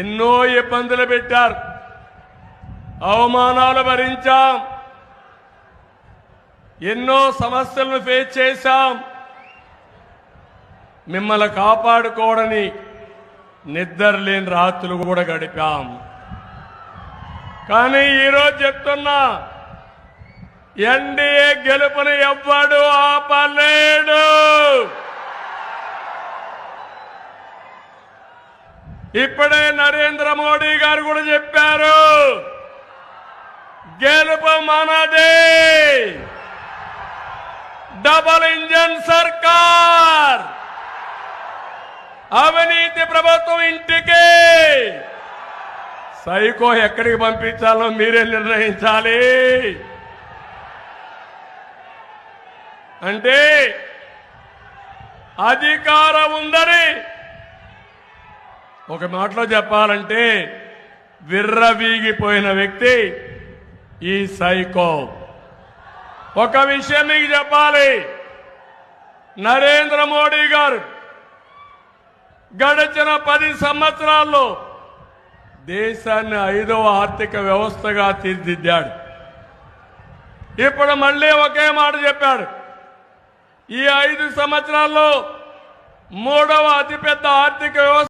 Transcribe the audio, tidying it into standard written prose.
ఎన్నో ఇబ్బందులు పెట్టారు, అవమానాలు భరించాం, ఎన్నో సమస్యలను ఫేస్ చేశాం. మిమ్మల్ని కాపాడుకోవడని నిద్రలేని రాత్రులు కూడా గడిపాం. కానీ ఈరోజు చెప్తున్నా, ఎన్డీఏ గెలుపుని ఎవ్వడు ఆపలేడు. ఇప్పుడే నరేంద్ర మోడీ గారు కూడా చెప్పారు, గెలుపు మనదే, డబుల్ ఇంజన్ సర్కార్, అవినీతి ప్రభుత్వం ఇంటికి. సైకో ఎక్కడికి పంపించాలో మీరే నిర్ణయించాలి. అంటే అధికారం ఉందని ఒక మాటలో చెప్పాలంటే విర్రవీగిపోయిన వ్యక్తి ఈ సైకో. ఒక విషయం మీకు చెప్పాలి, నరేంద్ర మోడీ గారు గడిచిన 10 సంవత్సరాల్లో దేశాన్ని 5వ ఆర్థిక వ్యవస్థగా తీర్చిదిద్దాడు. ఇప్పుడు మళ్ళీ ఒకే మాట చెప్పాడు, ఈ 5 సంవత్సరాల్లో 3వ అతిపెద్ద ఆర్థిక వ్యవస్థ